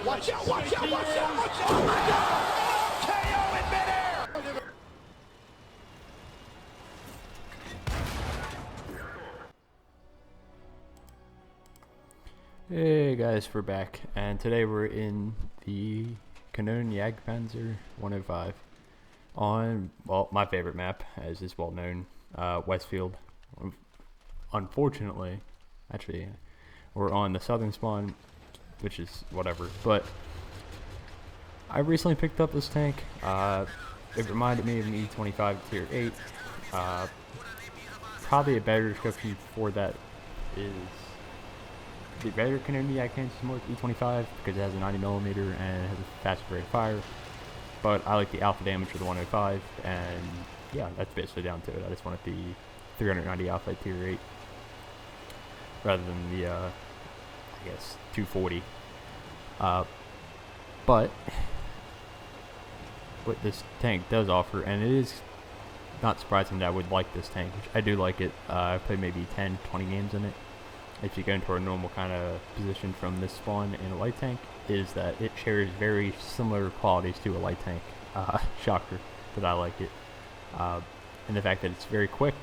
Watch out, watch out, watch out, watch out. Oh my God! KO in midair! Hey guys, we're back, and today we're in the Kanonen Jagdpanzer 105 on, well, my favorite map, as is well known, Westfield. Unfortunately, actually, we're on the southern spawn, which is whatever, but I recently picked up this tank. It reminded me of an E25 tier 8. Probably a better description for that is the better Kanonen Jagdpanzer is more E25 because it has a 90mm and it has a faster rate of fire. But I like the alpha damage of the 105, and yeah, that's basically down to it. I just wanted the 390 alpha tier 8 rather than the I guess 240. But what this tank does offer, and it is not surprising that I would like this tank, which I do like it. I've played maybe 10-20 games in it. If you go into a normal kind of position from this spawn in a light tank, is that it shares very similar qualities to a light tank. Shocker that I like it. And the fact that it's very quick,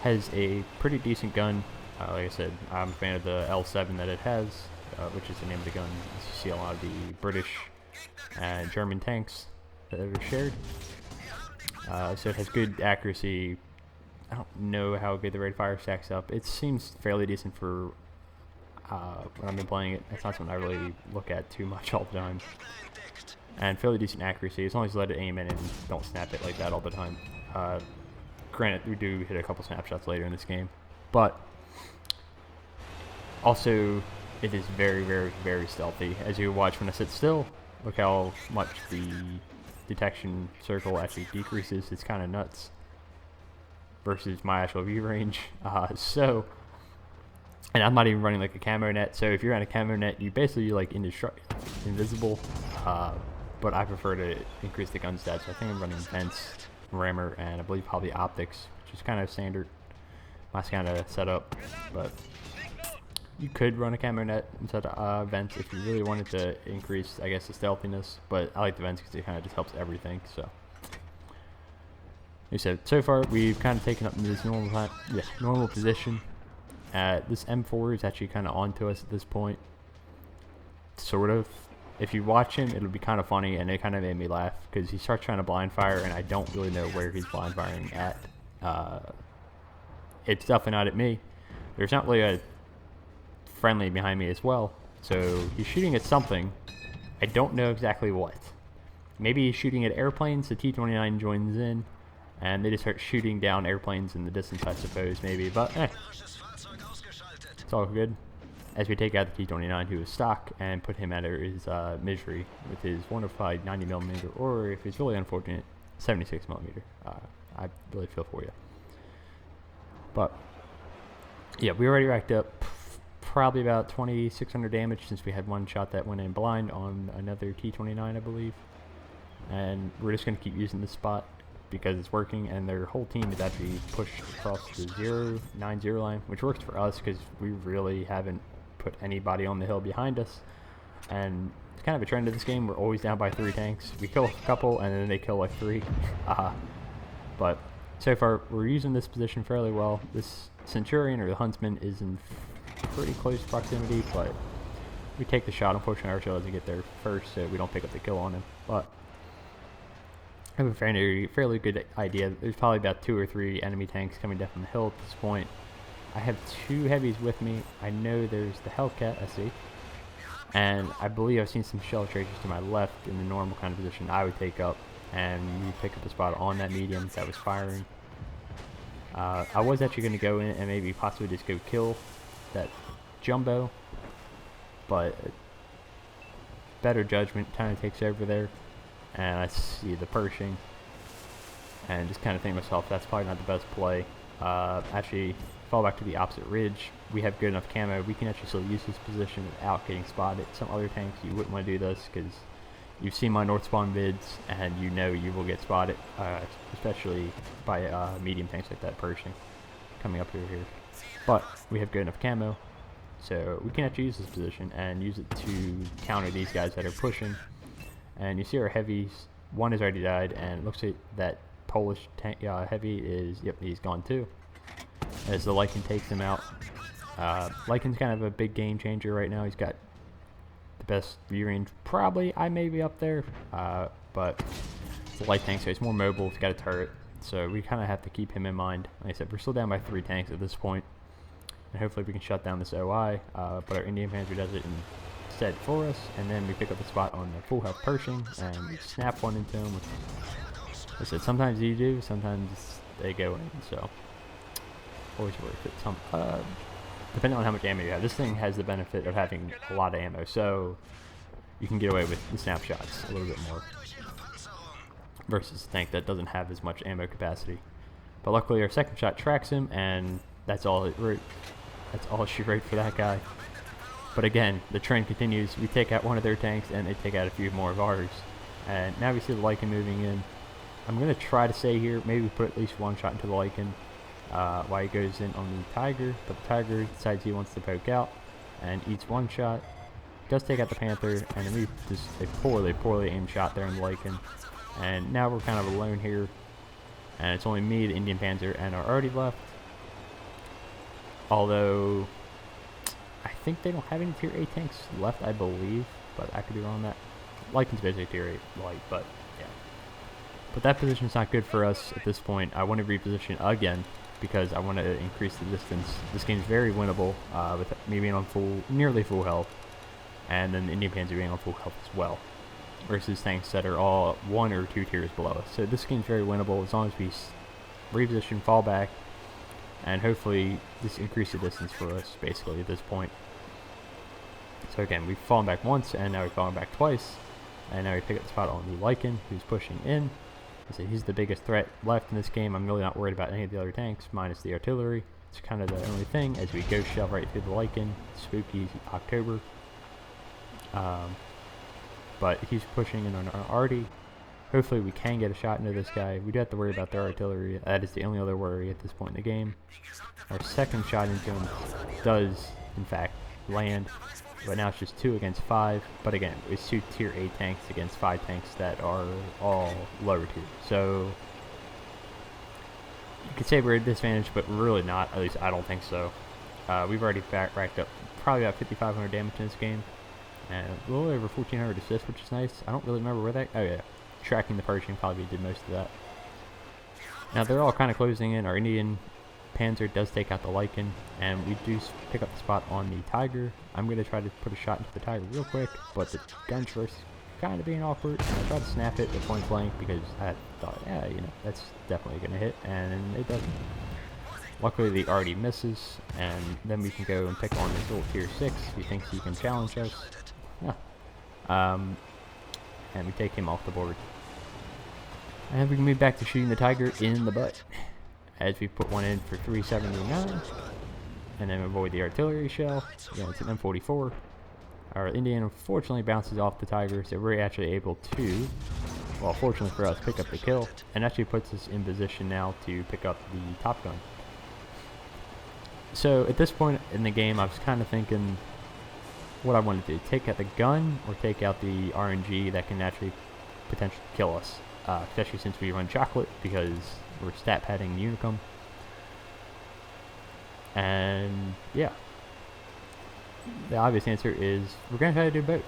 has a pretty decent gun. Like I said, I'm a fan of the L7 that it has, which is the name of the gun. You see a lot of the British and German tanks that are shared. So it has good accuracy. I don't know how good the rate of fire stacks up. It seems fairly decent for when I've been playing it. It's not something I really look at too much all the time. And fairly decent accuracy, as long as you let it aim in and don't snap it like that all the time. Granted, we do hit a couple snapshots later in this game. But also, it is very, very, very stealthy. As you watch when I sit still, look how much the detection circle actually decreases. It's kind of nuts versus my actual view range. And I'm not even running like a camo net, so if you're on a camo net, you basically like invisible, but I prefer to increase the gun stats. So I think I'm running vents, rammer, and I believe probably optics, which is kind of standard, my kind of setup. But you could run a camo net instead of vents if you really wanted to increase, I guess, the stealthiness, but I like the vents because it kind of just helps everything. So like I said, so far we've kind of taken up this normal position. This M4 is actually kind of onto us at this point, sort of. If you watch him, it'll be kind of funny, and it kind of made me laugh because he starts trying to blind fire, and I don't really know where he's blind firing at. It's definitely not at me. There's not really a friendly behind me as well, so he's shooting at something. I don't know exactly what. Maybe he's shooting at airplanes. The T-29 joins in, and they just start shooting down airplanes in the distance, I suppose, maybe. But it's all good. As we take out the T-29, who is stock, and put him at his misery with his wonderful 90mm, or if he's really unfortunate, 76mm. I really feel for you. But yeah, we already racked up probably about 2,600 damage since we had one shot that went in blind on another T-29, I believe. And we're just going to keep using this spot because it's working, and their whole team is actually pushed across the 0-9-0 line, which works for us because we really haven't put anybody on the hill behind us. And it's kind of a trend of this game. We're always down by 3 tanks. We kill a couple, and then they kill like 3. But so far, we're using this position fairly well. This Centurion, or the Huntsman, is in pretty close proximity, but we take the shot. Unfortunately, our shell doesn't get there first, so we don't pick up the kill on him. But I have a fairly good idea. There's probably about 2 or 3 enemy tanks coming down from the hill at this point. I have 2 heavies with me. I know there's the Hellcat, I see. And I believe I've seen some shell traces to my left in the normal kind of position I would take up. And you pick up a spot on that medium that was firing. I was actually going to go in and maybe possibly just go kill that jumbo. But better judgment kind of takes over there. And I see the Pershing, and just kind of think to myself, that's probably not the best play. Actually, fall back to the opposite ridge. We have good enough camo. We can actually still use this position without getting spotted. Some other tanks, you wouldn't want to do this because you've seen my north spawn vids, and you know you will get spotted, especially by medium tanks like that Pershing coming up here. But we have good enough camo, So we can actually use this position and use it to counter these guys that are pushing. And you see our heavies, one has already died, and it looks like that Polish tank, heavy is, yep, he's gone too. As the Lycan takes him out. Lycan's kind of a big game changer right now. He's got the best view range, probably. I may be up there, but it's a light tank, so he's more mobile. He's got a turret, so we kind of have to keep him in mind. Like I said, we're still down by 3 tanks at this point, and hopefully we can shut down this OI. But our Indian Panzer does it instead for us, and then we pick up the spot on the full health Pershing and we snap one into him. Which, like I said, sometimes you do, sometimes they go in. So always worth it. Depending on how much ammo you have, this thing has the benefit of having a lot of ammo, so you can get away with the snapshots a little bit more versus a tank that doesn't have as much ammo capacity. But luckily our second shot tracks him, and that's all she wrote for that guy. But again, the trend continues. We take out one of their tanks and they take out a few more of ours, and now we see the Lycan moving in. I'm going to try to stay here, maybe put at least one shot into the Lycan while he goes in on the Tiger, but the Tiger decides he wants to poke out and eats one shot. Does take out the Panther, and then we just a poorly aimed shot there in the Lycan. And now we're kind of alone here, and it's only me, the Indian Panzer, and our Artie left. Although I think they don't have any tier 8 tanks left, I believe, but I could be wrong on that. Lycan's basically tier 8 light, but yeah. But that position's not good for us at this point. I want to reposition again because I want to increase the distance. This game's very winnable with me being on nearly full health, and then the Indian Panzer being on full health as well, versus tanks that are all 1 or 2 tiers below us. So this game's very winnable as long as we reposition, fall back, and hopefully this increases the distance for us basically at this point. So again, we've fallen back once, and now we've fallen back twice, and now we pick up the spot on the Lycan, who's pushing in. So he's the biggest threat left in this game. I'm really not worried about any of the other tanks, minus the artillery. It's kind of the only thing as we go shove right through the Lycan. Spooky October. But he's pushing in on our Artie. Hopefully we can get a shot into this guy. We do have to worry about their artillery. That is the only other worry at this point in the game. Our second shot into him does, in fact, land. But now it's just 2 against 5. But again, it's 2 tier 8 tanks against 5 tanks that are all lower tier. So you could say we're at a disadvantage, but we're really not. At least I don't think so. We've already racked up probably about 5,500 damage in this game, and a little over 1,400 assists, which is nice. I don't really remember where that. Oh yeah, tracking the Pershing probably did most of that. Now they're all kind of closing in. Our Indian Panzer does take out the Lycan, and we do pick up the spot on the Tiger. I'm going to try to put a shot into the Tiger real quick, but the gun choice kind of being awkward. And I tried to snap it at point blank because I thought, yeah, you know, that's definitely going to hit, and it doesn't. Luckily, the Artie misses, and then we can go and pick on this little tier 6 who thinks he can challenge us. Yeah. And we take him off the board. And we can move back to shooting the Tiger in the butt, as we put one in for 379, and then avoid the artillery shell. Yeah, it's an M44. Our Indian unfortunately bounces off the Tiger, so we're actually able to, well, fortunately for us, pick up the kill, and actually puts us in position now to pick up the Top Gun. So at this point in the game, I was kind of thinking what I wanted to do: take out the gun or take out the RNG that can actually potentially kill us, especially since we run chocolate because we're stat padding Unicum. And yeah, the obvious answer is we're going to try to do both.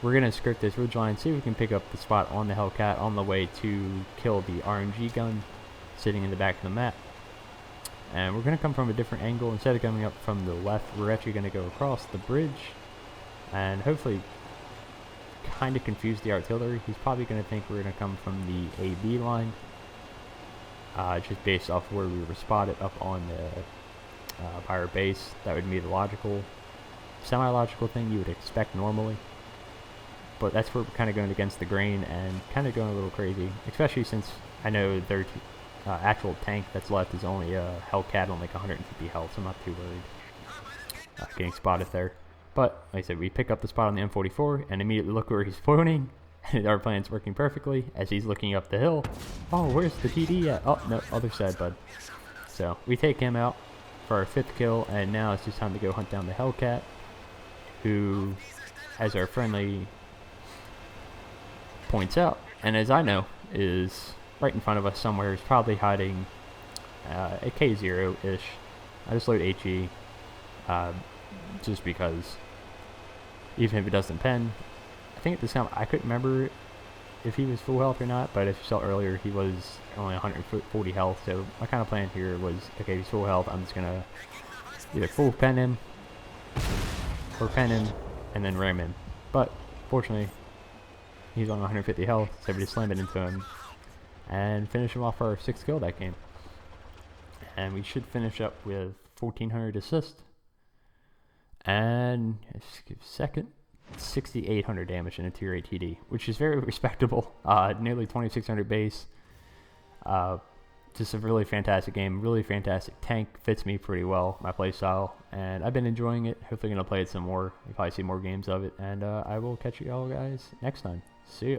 We're going to skirt this ridgeline, see if we can pick up the spot on the Hellcat on the way to kill the RNG gun sitting in the back of the map. And we're going to come from a different angle. Instead of coming up from the left, we're actually going to go across the bridge and hopefully kind of confuse the artillery. He's probably going to think we're going to come from the AB line, just based off where we were spotted up on the by our base. That would be the logical, semi-logical thing you would expect normally. But that's where we're kind of going against the grain and kind of going a little crazy, especially since I know their actual tank that's left is only a Hellcat on like 150 health, so I'm not too worried getting spotted there. But like I said, we pick up the spot on the M44 and immediately look where he's pointing, and our plan's working perfectly as he's looking up the hill. Oh, where's the TD at? Oh, no, other side, bud. So we take him out. for our 5th kill, and now it's just time to go hunt down the Hellcat, who, as our friendly points out, and as I know, is right in front of us somewhere. Is probably hiding a K0-ish. I just load HE just because, even if it doesn't pen, I think at this time I couldn't remember if he was full health or not, but if you saw earlier, he was only 140 health, so my kind of plan here was, okay, he's full health, I'm just gonna either full pen him, or pen him, and then ram him. But, fortunately, he's on 150 health, so we just slammed it into him, and finish him off for our 6th kill that game. And we should finish up with 1,400 assist, and, second, 6,800 damage in a tier 8 TD, which is very respectable. Nearly 2,600 base. Just a really fantastic game, really fantastic tank. Fits me pretty well, my playstyle, and I've been enjoying it. Hopefully gonna play it some more. You'll probably see more games of it, and I will catch you all guys next time. See ya.